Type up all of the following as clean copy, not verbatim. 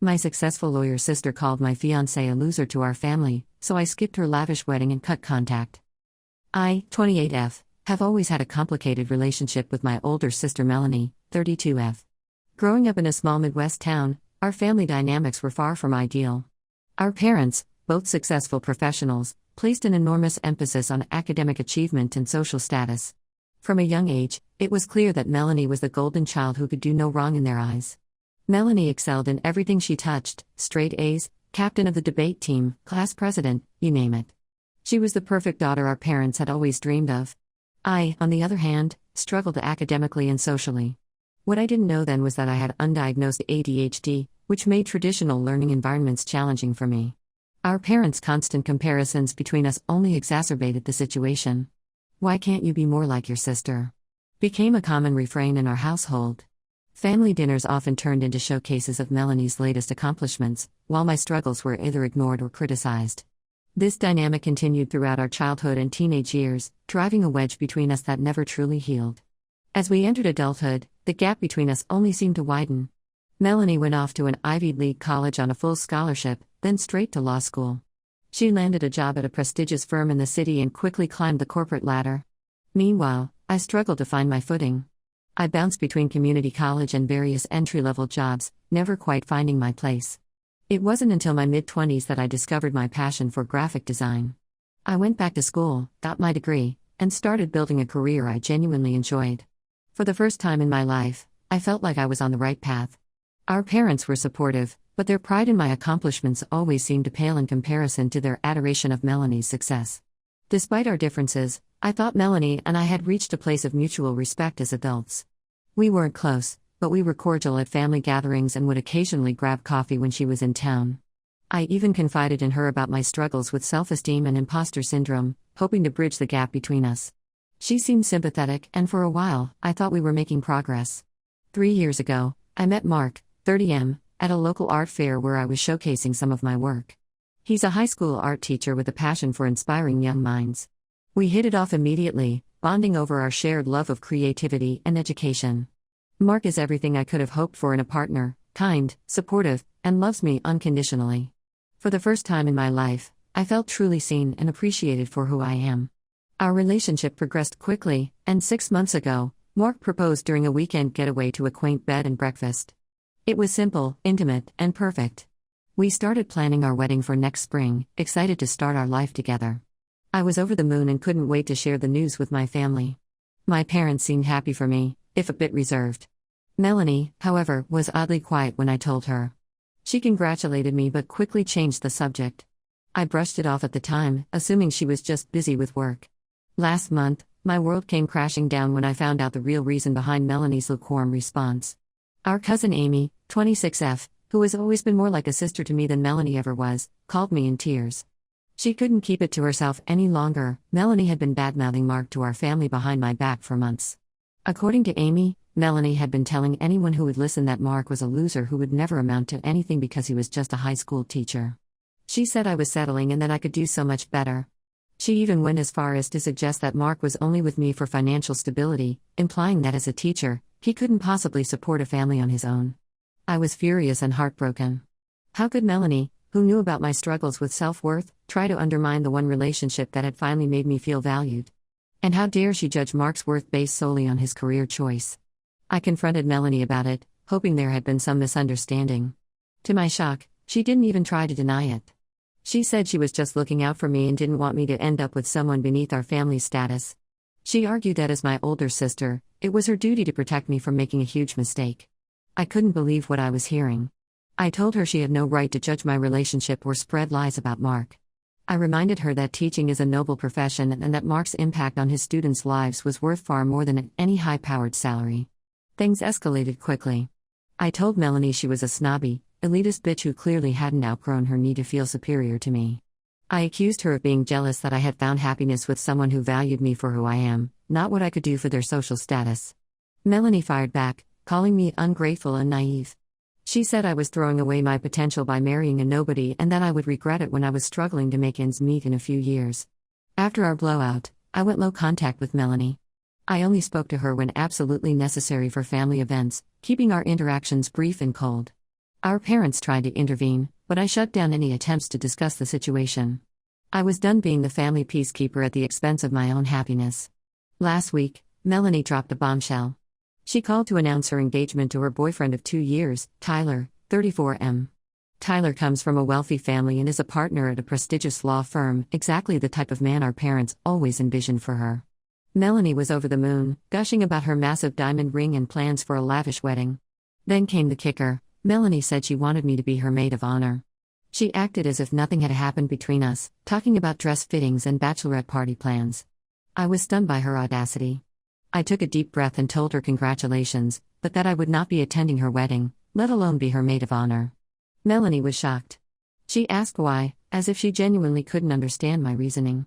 My successful lawyer sister called my fiancé a loser to our family, so I skipped her lavish wedding and cut contact. I, 28F, have always had a complicated relationship with my older sister Melanie, 32F. Growing up in a small Midwest town, our family dynamics were far from ideal. Our parents, both successful professionals, placed an enormous emphasis on academic achievement and social status. From a young age, it was clear that Melanie was the golden child who could do no wrong in their eyes. Melanie excelled in everything she touched: straight A's, captain of the debate team, class president, you name it. She was the perfect daughter our parents had always dreamed of. I, on the other hand, struggled academically and socially. What I didn't know then was that I had undiagnosed ADHD, which made traditional learning environments challenging for me. Our parents' constant comparisons between us only exacerbated the situation. "Why can't you be more like your sister?" became a common refrain in our household. Family dinners often turned into showcases of Melanie's latest accomplishments, while my struggles were either ignored or criticized. This dynamic continued throughout our childhood and teenage years, driving a wedge between us that never truly healed. As we entered adulthood, the gap between us only seemed to widen. Melanie went off to an Ivy League college on a full scholarship, then straight to law school. She landed a job at a prestigious firm in the city and quickly climbed the corporate ladder. Meanwhile, I struggled to find my footing. I bounced between community college and various entry-level jobs, never quite finding my place. It wasn't until my mid-20s that I discovered my passion for graphic design. I went back to school, got my degree, and started building a career I genuinely enjoyed. For the first time in my life, I felt like I was on the right path. Our parents were supportive, but their pride in my accomplishments always seemed to pale in comparison to their adoration of Melanie's success. Despite our differences, I thought Melanie and I had reached a place of mutual respect as adults. We weren't close, but we were cordial at family gatherings and would occasionally grab coffee when she was in town. I even confided in her about my struggles with self-esteem and imposter syndrome, hoping to bridge the gap between us. She seemed sympathetic, and for a while, I thought we were making progress. 3 years ago, I met Mark, 30M, at a local art fair where I was showcasing some of my work. He's a high school art teacher with a passion for inspiring young minds. We hit it off immediately, bonding over our shared love of creativity and education. Mark is everything I could have hoped for in a partner: kind, supportive, and loves me unconditionally. For the first time in my life, I felt truly seen and appreciated for who I am. Our relationship progressed quickly, and 6 months ago, Mark proposed during a weekend getaway to a quaint bed and breakfast. It was simple, intimate, and perfect. We started planning our wedding for next spring, excited to start our life together. I was over the moon and couldn't wait to share the news with my family. My parents seemed happy for me, if a bit reserved. Melanie, however, was oddly quiet when I told her. She congratulated me but quickly changed the subject. I brushed it off at the time, assuming she was just busy with work. Last month, my world came crashing down when I found out the real reason behind Melanie's lukewarm response. Our cousin Amy, 26F, who has always been more like a sister to me than Melanie ever was, called me in tears. She couldn't keep it to herself any longer. Melanie had been badmouthing Mark to our family behind my back for months. According to Amy, Melanie had been telling anyone who would listen that Mark was a loser who would never amount to anything because he was just a high school teacher. She said I was settling and that I could do so much better. She even went as far as to suggest that Mark was only with me for financial stability, implying that as a teacher, he couldn't possibly support a family on his own. I was furious and heartbroken. How could Melanie, who knew about my struggles with self-worth, try to undermine the one relationship that had finally made me feel valued? And how dare she judge Mark's worth based solely on his career choice? I confronted Melanie about it, hoping there had been some misunderstanding. To my shock, she didn't even try to deny it. She said she was just looking out for me and didn't want me to end up with someone beneath our family's status. She argued that as my older sister, it was her duty to protect me from making a huge mistake. I couldn't believe what I was hearing. I told her she had no right to judge my relationship or spread lies about Mark. I reminded her that teaching is a noble profession and that Mark's impact on his students' lives was worth far more than any high-powered salary. Things escalated quickly. I told Melanie she was a snobby, elitist bitch who clearly hadn't outgrown her need to feel superior to me. I accused her of being jealous that I had found happiness with someone who valued me for who I am, not what I could do for their social status. Melanie fired back, calling me ungrateful and naive. She said I was throwing away my potential by marrying a nobody and that I would regret it when I was struggling to make ends meet in a few years. After our blowout, I went low contact with Melanie. I only spoke to her when absolutely necessary for family events, keeping our interactions brief and cold. Our parents tried to intervene, but I shut down any attempts to discuss the situation. I was done being the family peacekeeper at the expense of my own happiness. Last week, Melanie dropped a bombshell. She called to announce her engagement to her boyfriend of 2 years, Tyler, 34M. Tyler comes from a wealthy family and is a partner at a prestigious law firm, exactly the type of man our parents always envisioned for her. Melanie was over the moon, gushing about her massive diamond ring and plans for a lavish wedding. Then came the kicker. Melanie said she wanted me to be her maid of honor. She acted as if nothing had happened between us, talking about dress fittings and bachelorette party plans. I was stunned by her audacity. I took a deep breath and told her congratulations, but that I would not be attending her wedding, let alone be her maid of honor. Melanie was shocked. She asked why, as if she genuinely couldn't understand my reasoning.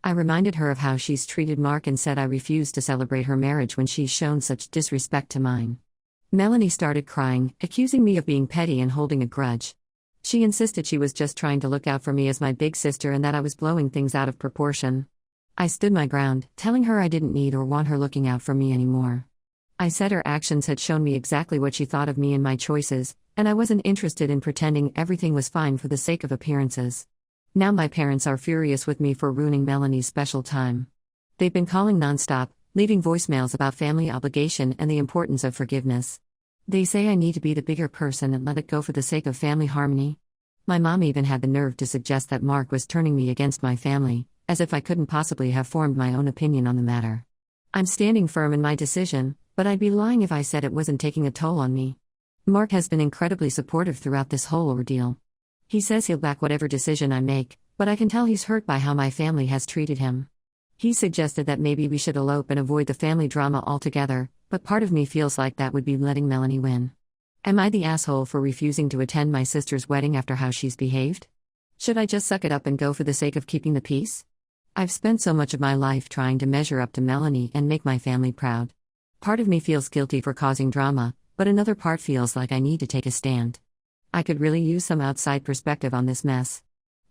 I reminded her of how she's treated Mark and said I refused to celebrate her marriage when she's shown such disrespect to mine. Melanie started crying, accusing me of being petty and holding a grudge. She insisted she was just trying to look out for me as my big sister and that I was blowing things out of proportion. I stood my ground, telling her I didn't need or want her looking out for me anymore. I said her actions had shown me exactly what she thought of me and my choices, and I wasn't interested in pretending everything was fine for the sake of appearances. Now my parents are furious with me for ruining Melanie's special time. They've been calling nonstop, leaving voicemails about family obligation and the importance of forgiveness. They say I need to be the bigger person and let it go for the sake of family harmony. My mom even had the nerve to suggest that Mark was turning me against my family, as if I couldn't possibly have formed my own opinion on the matter. I'm standing firm in my decision, but I'd be lying if I said it wasn't taking a toll on me. Mark has been incredibly supportive throughout this whole ordeal. He says he'll back whatever decision I make, but I can tell he's hurt by how my family has treated him. He suggested that maybe we should elope and avoid the family drama altogether, but part of me feels like that would be letting Melanie win. Am I the asshole for refusing to attend my sister's wedding after how she's behaved? Should I just suck it up and go for the sake of keeping the peace? I've spent so much of my life trying to measure up to Melanie and make my family proud. Part of me feels guilty for causing drama, but another part feels like I need to take a stand. I could really use some outside perspective on this mess.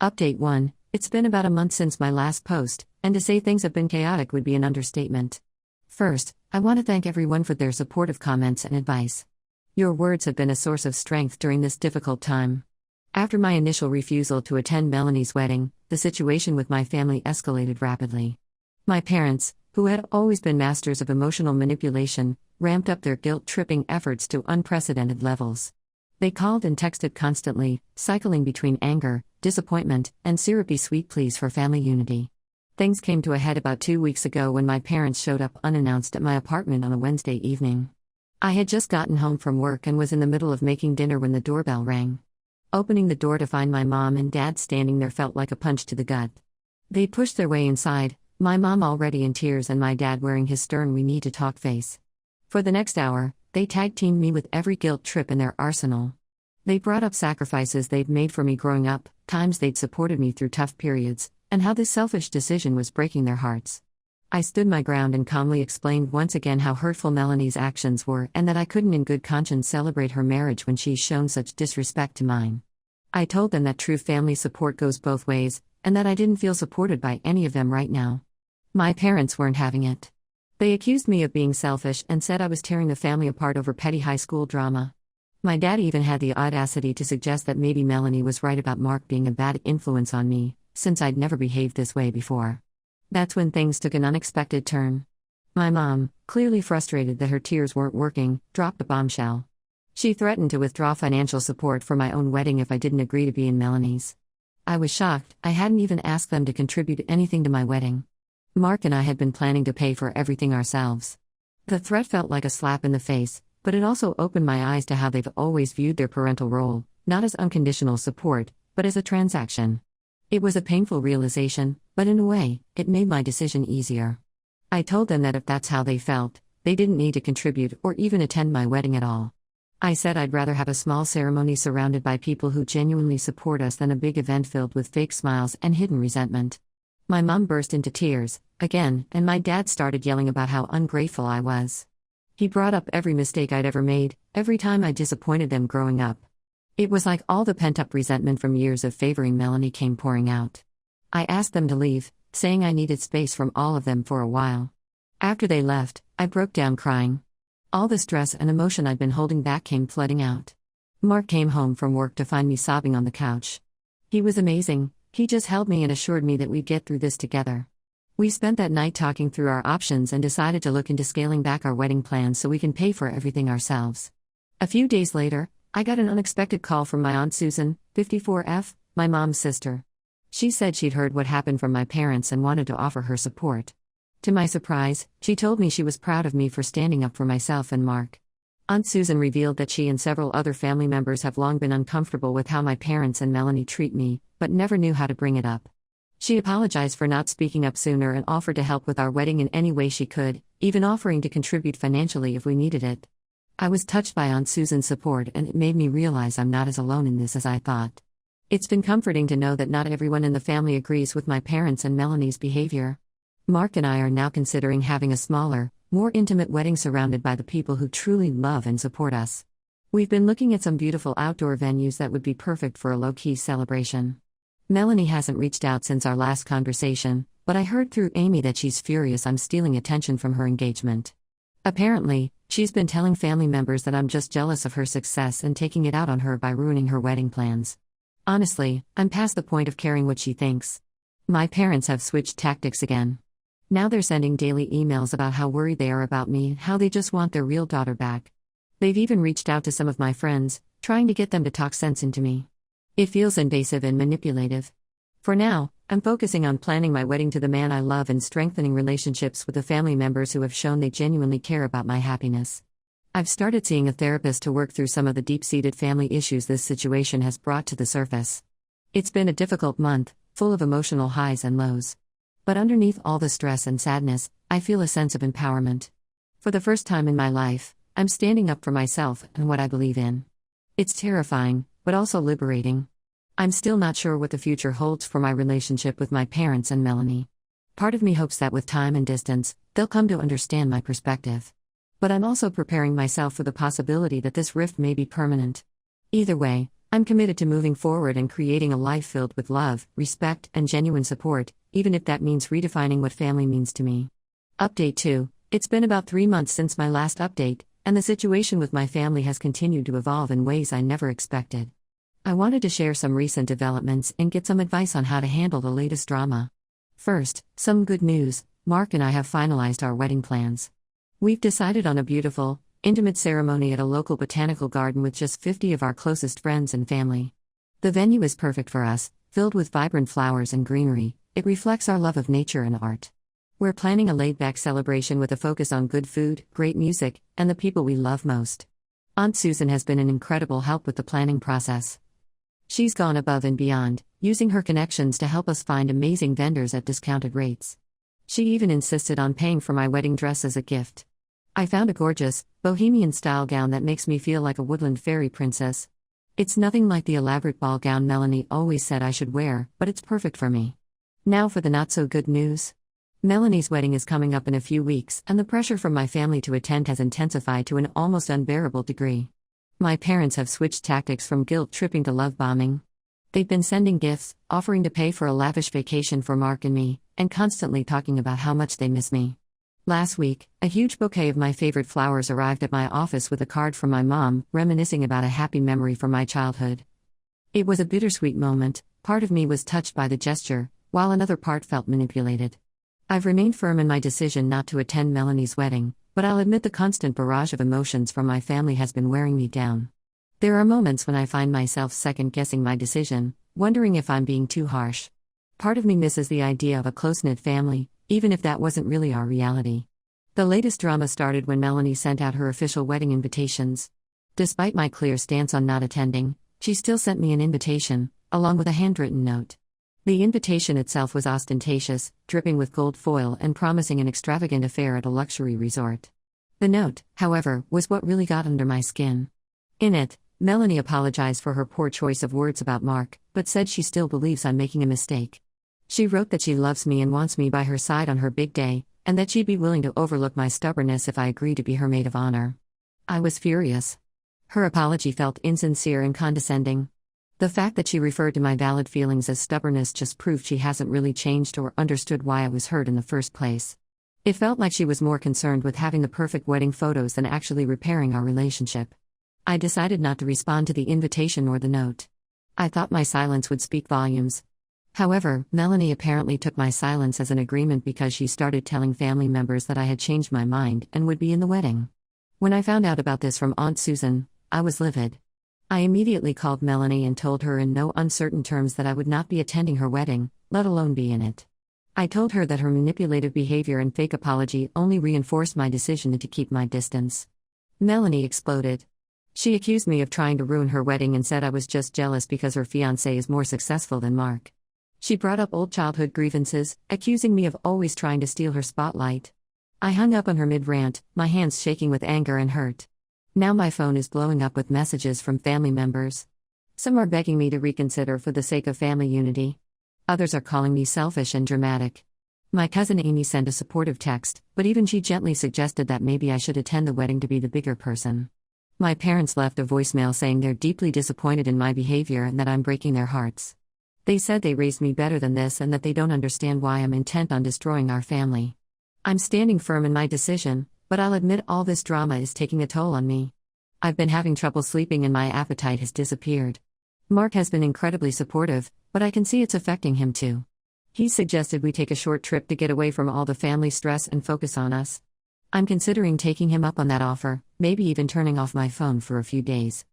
Update 1. It's been about a month since my last post, and to say things have been chaotic would be an understatement. First, I want to thank everyone for their supportive comments and advice. Your words have been a source of strength during this difficult time. After my initial refusal to attend Melanie's wedding, the situation with my family escalated rapidly. My parents, who had always been masters of emotional manipulation, ramped up their guilt-tripping efforts to unprecedented levels. They called and texted constantly, cycling between anger, disappointment, and syrupy sweet pleas for family unity. Things came to a head about 2 weeks ago when my parents showed up unannounced at my apartment on a Wednesday evening. I had just gotten home from work and was in the middle of making dinner when the doorbell rang. Opening the door to find my mom and dad standing there felt like a punch to the gut. They pushed their way inside, my mom already in tears and my dad wearing his stern "we need to talk" face. For the next hour, they tag-teamed me with every guilt trip in their arsenal. They brought up sacrifices they'd made for me growing up, times they'd supported me through tough periods, and how this selfish decision was breaking their hearts. I stood my ground and calmly explained once again how hurtful Melanie's actions were and that I couldn't in good conscience celebrate her marriage when she's shown such disrespect to mine. I told them that true family support goes both ways, and that I didn't feel supported by any of them right now. My parents weren't having it. They accused me of being selfish and said I was tearing the family apart over petty high school drama. My dad even had the audacity to suggest that maybe Melanie was right about Mark being a bad influence on me, since I'd never behaved this way before. That's when things took an unexpected turn. My mom, clearly frustrated that her tears weren't working, dropped a bombshell. She threatened to withdraw financial support for my own wedding if I didn't agree to be in Melanie's. I was shocked. I hadn't even asked them to contribute anything to my wedding. Mark and I had been planning to pay for everything ourselves. The threat felt like a slap in the face, but it also opened my eyes to how they've always viewed their parental role, not as unconditional support, but as a transaction. It was a painful realization, but in a way, it made my decision easier. I told them that if that's how they felt, they didn't need to contribute or even attend my wedding at all. I said I'd rather have a small ceremony surrounded by people who genuinely support us than a big event filled with fake smiles and hidden resentment. My mom burst into tears, again, and my dad started yelling about how ungrateful I was. He brought up every mistake I'd ever made, every time I disappointed them growing up. It was like all the pent-up resentment from years of favoring Melanie came pouring out. I asked them to leave, saying I needed space from all of them for a while. After they left, I broke down crying. All the stress and emotion I'd been holding back came flooding out. Mark came home from work to find me sobbing on the couch. He was amazing, he just held me and assured me that we'd get through this together. We spent that night talking through our options and decided to look into scaling back our wedding plans so we can pay for everything ourselves. A few days later, I got an unexpected call from my Aunt Susan, 54F, my mom's sister. She said she'd heard what happened from my parents and wanted to offer her support. To my surprise, she told me she was proud of me for standing up for myself and Mark. Aunt Susan revealed that she and several other family members have long been uncomfortable with how my parents and Melanie treat me, but never knew how to bring it up. She apologized for not speaking up sooner and offered to help with our wedding in any way she could, even offering to contribute financially if we needed it. I was touched by Aunt Susan's support, and it made me realize I'm not as alone in this as I thought. It's been comforting to know that not everyone in the family agrees with my parents and Melanie's behavior. Mark and I are now considering having a smaller, more intimate wedding surrounded by the people who truly love and support us. We've been looking at some beautiful outdoor venues that would be perfect for a low-key celebration. Melanie hasn't reached out since our last conversation, but I heard through Amy that she's furious I'm stealing attention from her engagement. Apparently, she's been telling family members that I'm just jealous of her success and taking it out on her by ruining her wedding plans. Honestly, I'm past the point of caring what she thinks. My parents have switched tactics again. Now they're sending daily emails about how worried they are about me and how they just want their real daughter back. They've even reached out to some of my friends, trying to get them to talk sense into me. It feels invasive and manipulative. For now, I'm focusing on planning my wedding to the man I love and strengthening relationships with the family members who have shown they genuinely care about my happiness. I've started seeing a therapist to work through some of the deep-seated family issues this situation has brought to the surface. It's been a difficult month, full of emotional highs and lows. But underneath all the stress and sadness, I feel a sense of empowerment. For the first time in my life, I'm standing up for myself and what I believe in. It's terrifying, but also liberating. I'm still not sure what the future holds for my relationship with my parents and Melanie. Part of me hopes that with time and distance, they'll come to understand my perspective. But I'm also preparing myself for the possibility that this rift may be permanent. Either way, I'm committed to moving forward and creating a life filled with love, respect, and genuine support, even if that means redefining what family means to me. Update 2. It's been about 3 months since my last update, and the situation with my family has continued to evolve in ways I never expected. I wanted to share some recent developments and get some advice on how to handle the latest drama. First, some good news: Mark and I have finalized our wedding plans. We've decided on a beautiful, intimate ceremony at a local botanical garden with just 50 of our closest friends and family. The venue is perfect for us, filled with vibrant flowers and greenery. It reflects our love of nature and art. We're planning a laid-back celebration with a focus on good food, great music, and the people we love most. Aunt Susan has been an incredible help with the planning process. She's gone above and beyond, using her connections to help us find amazing vendors at discounted rates. She even insisted on paying for my wedding dress as a gift. I found a gorgeous, bohemian-style gown that makes me feel like a woodland fairy princess. It's nothing like the elaborate ball gown Melanie always said I should wear, but it's perfect for me. Now for the not-so-good news. Melanie's wedding is coming up in a few weeks, and the pressure from my family to attend has intensified to an almost unbearable degree. My parents have switched tactics from guilt-tripping to love-bombing. They've been sending gifts, offering to pay for a lavish vacation for Mark and me, and constantly talking about how much they miss me. Last week, a huge bouquet of my favorite flowers arrived at my office with a card from my mom, reminiscing about a happy memory from my childhood. It was a bittersweet moment. Part of me was touched by the gesture, while another part felt manipulated. I've remained firm in my decision not to attend Melanie's wedding, but I'll admit the constant barrage of emotions from my family has been wearing me down. There are moments when I find myself second-guessing my decision, wondering if I'm being too harsh. Part of me misses the idea of a close-knit family, even if that wasn't really our reality. The latest drama started when Melanie sent out her official wedding invitations. Despite my clear stance on not attending, she still sent me an invitation, along with a handwritten note. The invitation itself was ostentatious, dripping with gold foil and promising an extravagant affair at a luxury resort. The note, however, was what really got under my skin. In it, Melanie apologized for her poor choice of words about Mark, but said she still believes I'm making a mistake. She wrote that she loves me and wants me by her side on her big day, and that she'd be willing to overlook my stubbornness if I agreed to be her maid of honor. I was furious. Her apology felt insincere and condescending. The fact that she referred to my valid feelings as stubbornness just proved she hasn't really changed or understood why I was hurt in the first place. It felt like she was more concerned with having the perfect wedding photos than actually repairing our relationship. I decided not to respond to the invitation or the note. I thought my silence would speak volumes. However, Melanie apparently took my silence as an agreement because she started telling family members that I had changed my mind and would be in the wedding. When I found out about this from Aunt Susan, I was livid. I immediately called Melanie and told her in no uncertain terms that I would not be attending her wedding, let alone be in it. I told her that her manipulative behavior and fake apology only reinforced my decision to keep my distance. Melanie exploded. She accused me of trying to ruin her wedding and said I was just jealous because her fiancé is more successful than Mark. She brought up old childhood grievances, accusing me of always trying to steal her spotlight. I hung up on her mid-rant, my hands shaking with anger and hurt. Now my phone is blowing up with messages from family members. Some are begging me to reconsider for the sake of family unity. Others are calling me selfish and dramatic. My cousin Amy sent a supportive text, but even she gently suggested that maybe I should attend the wedding to be the bigger person. My parents left a voicemail saying they're deeply disappointed in my behavior and that I'm breaking their hearts. They said they raised me better than this and that they don't understand why I'm intent on destroying our family. I'm standing firm in my decision, but I'll admit all this drama is taking a toll on me. I've been having trouble sleeping and my appetite has disappeared. Mark has been incredibly supportive, but I can see it's affecting him too. He suggested we take a short trip to get away from all the family stress and focus on us. I'm considering taking him up on that offer, maybe even turning off my phone for a few days.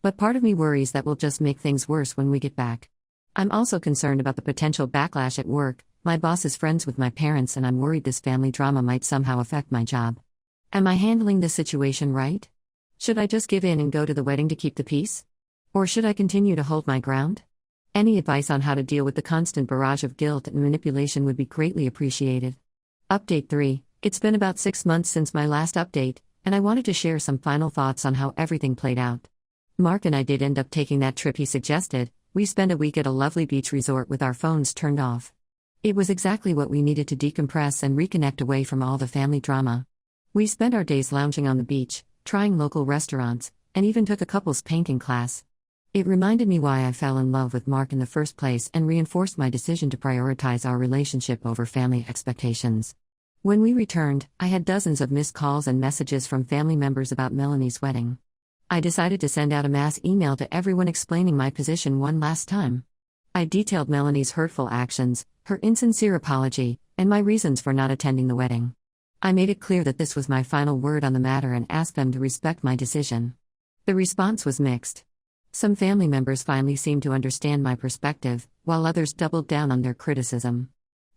But part of me worries that will just make things worse when we get back. I'm also concerned about the potential backlash at work. My boss is friends with my parents and I'm worried this family drama might somehow affect my job. Am I handling this situation right? Should I just give in and go to the wedding to keep the peace? Or should I continue to hold my ground? Any advice on how to deal with the constant barrage of guilt and manipulation would be greatly appreciated. Update 3. It's been about 6 months since my last update, and I wanted to share some final thoughts on how everything played out. Mark and I did end up taking that trip he suggested. We spent a week at a lovely beach resort with our phones turned off. It was exactly what we needed to decompress and reconnect away from all the family drama. We spent our days lounging on the beach, trying local restaurants, and even took a couples painting class. It reminded me why I fell in love with Mark in the first place and reinforced my decision to prioritize our relationship over family expectations. When we returned, I had dozens of missed calls and messages from family members about Melanie's wedding. I decided to send out a mass email to everyone explaining my position one last time. I detailed Melanie's hurtful actions, her insincere apology, and my reasons for not attending the wedding. I made it clear that this was my final word on the matter and asked them to respect my decision. The response was mixed. Some family members finally seemed to understand my perspective, while others doubled down on their criticism.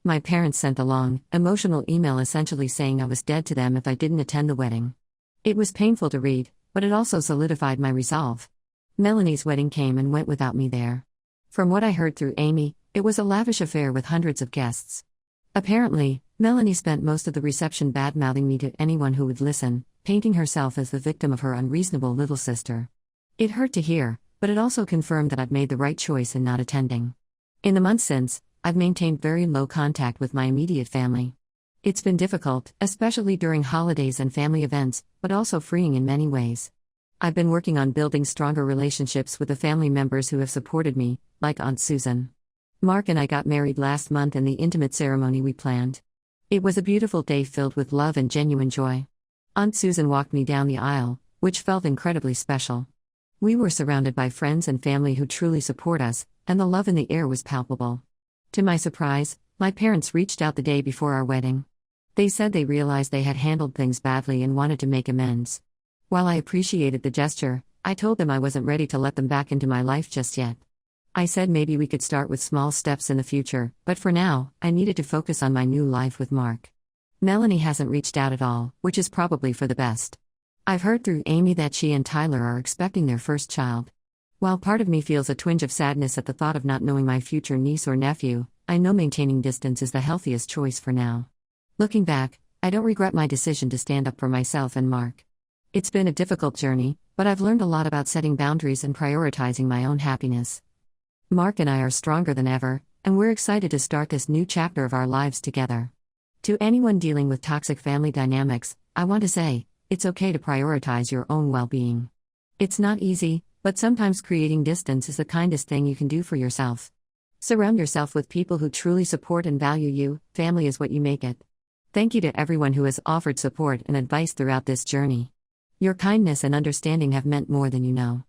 My parents sent a long, emotional email essentially saying I was dead to them if I didn't attend the wedding. It was painful to read, but it also solidified my resolve. Melanie's wedding came and went without me there. From what I heard through Amy, it was a lavish affair with hundreds of guests. Apparently, Melanie spent most of the reception bad-mouthing me to anyone who would listen, painting herself as the victim of her unreasonable little sister. It hurt to hear, but it also confirmed that I'd made the right choice in not attending. In the months since, I've maintained very low contact with my immediate family. It's been difficult, especially during holidays and family events, but also freeing in many ways. I've been working on building stronger relationships with the family members who have supported me, like Aunt Susan. Mark and I got married last month in the intimate ceremony we planned. It was a beautiful day filled with love and genuine joy. Aunt Susan walked me down the aisle, which felt incredibly special. We were surrounded by friends and family who truly support us, and the love in the air was palpable. To my surprise, my parents reached out the day before our wedding. They said they realized they had handled things badly and wanted to make amends. While I appreciated the gesture, I told them I wasn't ready to let them back into my life just yet. I said maybe we could start with small steps in the future, but for now, I needed to focus on my new life with Mark. Melanie hasn't reached out at all, which is probably for the best. I've heard through Amy that she and Tyler are expecting their first child. While part of me feels a twinge of sadness at the thought of not knowing my future niece or nephew, I know maintaining distance is the healthiest choice for now. Looking back, I don't regret my decision to stand up for myself and Mark. It's been a difficult journey, but I've learned a lot about setting boundaries and prioritizing my own happiness. Mark and I are stronger than ever, and we're excited to start this new chapter of our lives together. To anyone dealing with toxic family dynamics, I want to say, it's okay to prioritize your own well-being. It's not easy, but sometimes creating distance is the kindest thing you can do for yourself. Surround yourself with people who truly support and value you. Family is what you make it. Thank you to everyone who has offered support and advice throughout this journey. Your kindness and understanding have meant more than you know.